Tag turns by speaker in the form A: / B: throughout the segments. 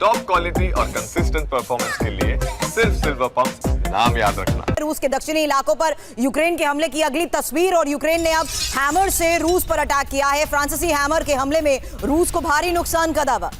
A: Top quality और consistent performance के लिए सिर्फ सिल्वर पंप नाम याद रखना।
B: रूस के दक्षिणी इलाकों पर यूक्रेन के हमले की अगली तस्वीर, और यूक्रेन ने अब हैमर से रूस पर अटैक किया है। फ्रांसीसी हैमर के हमले में रूस को भारी नुकसान का दावा।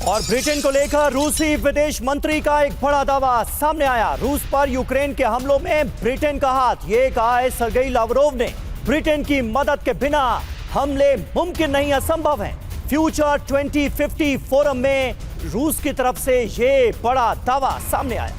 C: और ब्रिटेन को लेकर रूसी विदेश मंत्री का एक बड़ा दावा सामने आया। रूस पर यूक्रेन के हमलों में ब्रिटेन का हाथ, ये कहा है सर्गेई लावरोव ने। ब्रिटेन की मदद के बिना हमले मुमकिन नहीं, असंभव है। फ्यूचर 2050 फोरम में रूस की तरफ से ये बड़ा दावा सामने आया।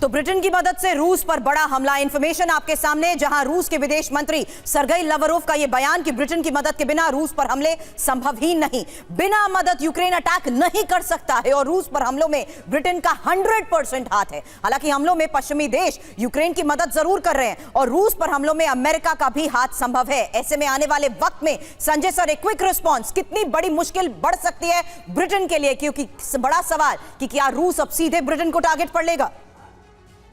B: तो ब्रिटेन की मदद से रूस पर बड़ा हमला। इंफॉर्मेशन आपके सामने, जहां रूस के विदेश मंत्री सर्गेई लावरोव का यह बयान कि ब्रिटेन की मदद के बिना रूस पर हमले संभव ही नहीं, बिना मदद यूक्रेन अटैक नहीं कर सकता है, और रूस पर हमलों में ब्रिटेन का 100% हाथ है। हालांकि हमलों में पश्चिमी देश यूक्रेन की मदद जरूर कर रहे हैं, और रूस पर हमलों में अमेरिका का भी हाथ संभव है। ऐसे में आने वाले वक्त में संजय सर, एक क्विक रिस्पॉन्स, कितनी बड़ी मुश्किल बढ़ सकती है ब्रिटेन के लिए? क्योंकि बड़ा सवाल कि क्या रूस अब सीधे ब्रिटेन को टारगेट पर लेगा?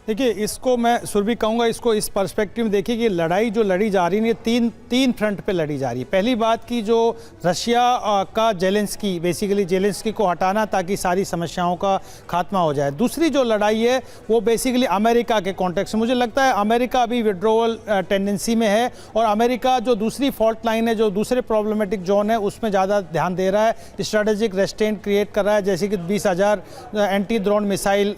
D: देखिए, इसको मैं सुरभि कहूँगा, इसको इस पर्सपेक्टिव में देखिए कि लड़ाई जो लड़ी जा रही है तीन फ्रंट पे लड़ी जा रही है। पहली बात की जो रशिया का जेलेंस्की, बेसिकली जेलेंस्की को हटाना ताकि सारी समस्याओं का खात्मा हो जाए। दूसरी जो लड़ाई है वो बेसिकली अमेरिका के कॉन्टेक्स्ट में, मुझे लगता है अमेरिका अभी विड्रोवल टेंडेंसी में है, और अमेरिका जो दूसरी फॉल्ट लाइन है, जो दूसरे प्रॉब्लमेटिक जोन है, उसमें ज़्यादा ध्यान दे रहा है, स्ट्रेटेजिक रेस्ट्रेंट क्रिएट कर रहा है, जैसे कि 20,000 एंटी ड्रोन मिसाइल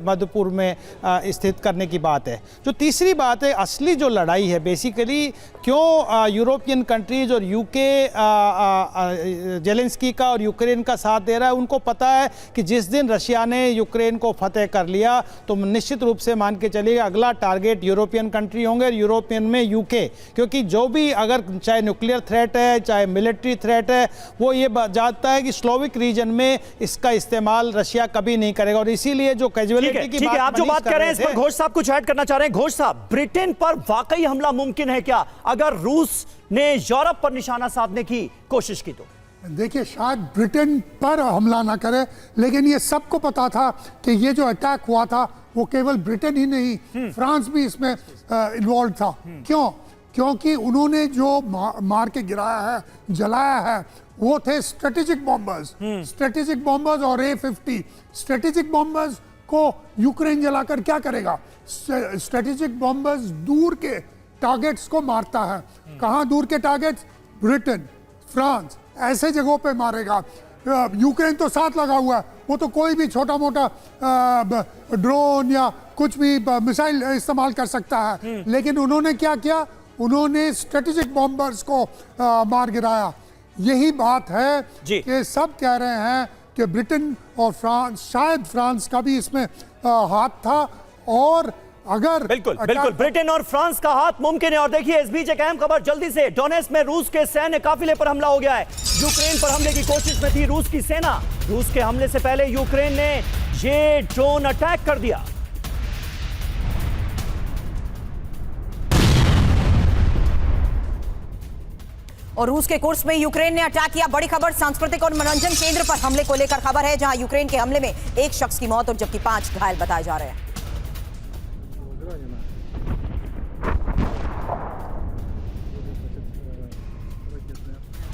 D: मध्य पूर्व में स्थित करने की बात है। जो तीसरी बात है, असली जो लड़ाई है बेसिकली क्यों यूरोपियन कंट्रीज और यूके जेलेंस्की का और यूक्रेन का साथ दे रहा है। उनको पता है कि जिस दिन रशिया ने यूक्रेन को फतेह कर लिया तो निश्चित रूप से मान के चलिए अगला टारगेट यूरोपियन कंट्री होंगे, यूरोपियन में यूके, क्योंकि जो भी अगर चाहे न्यूक्लियर थ्रेट है चाहे मिलिट्री थ्रेट है, वो ये जानता है कि स्लोविक रीजन में इसका इस्तेमाल रशिया कभी नहीं करेगा। और इसीलिए जो कैजुअलिटी की
C: बात कर रहे हैं, इस पर घोष साहब कुछ ऐड करना चाह रहे हैं। घोष साहब, ब्रिटेन पर वाकई हमला मुमकिन है क्या अगर रूस ने यूरोप पर निशाना साधने की कोशिश की तो?
E: देखिए, शायद ब्रिटेन पर हमला ना करे, लेकिन ये सबको पता था कि ये जो अटैक हुआ था वो केवल ब्रिटेन ही नहीं, फ्रांस भी इसमें इन्वॉल्व था। क्यों? क्योंकि उन्होंने जो मार के गिराया है, जलाया है, वो थे स्ट्रेटेजिक बॉम्बर्स और A50। स्ट्रेटेजिक बॉम्बर्स को यूक्रेन जलाकर क्या करेगा? स्ट्रेटेजिक बॉम्बर्स दूर के टारगेट्स को मारता है। कहां दूर के टारगेट्स? ब्रिटेन, फ्रांस, ऐसे जगहों पे मारेगा। यूक्रेन तो साथ लगा हुआ है, वो तो कोई भी छोटा मोटा ड्रोन या कुछ भी मिसाइल इस्तेमाल कर सकता है, लेकिन उन्होंने क्या किया? उन्होंने स्ट्रेटेजिक बॉम्बर्स को मार गिराया। यही बात है कि सब कह रहे हैं कि ब्रिटेन और फ्रांस, शायद फ्रांस का भी इसमें हाथ था, और अगर
C: बिल्कुल ब्रिटेन और फ्रांस का हाथ मुमकिन है। और देखिए, इस बीच एक अहम खबर जल्दी से, डोनेट्स्क में रूस के सैन्य काफिले पर हमला हो गया है। यूक्रेन पर हमले की कोशिश में थी रूस की सेना। रूस के हमले से पहले यूक्रेन ने ये ड्रोन अटैक कर दिया।
B: और रूस के कोर्स में यूक्रेन ने अटैक किया। बड़ी खबर सांस्कृतिक और मनोरंजन केंद्र पर हमले को लेकर खबर है, जहां यूक्रेन के हमले में एक शख्स की मौत और जबकि 5 घायल बताए जा रहे हैं।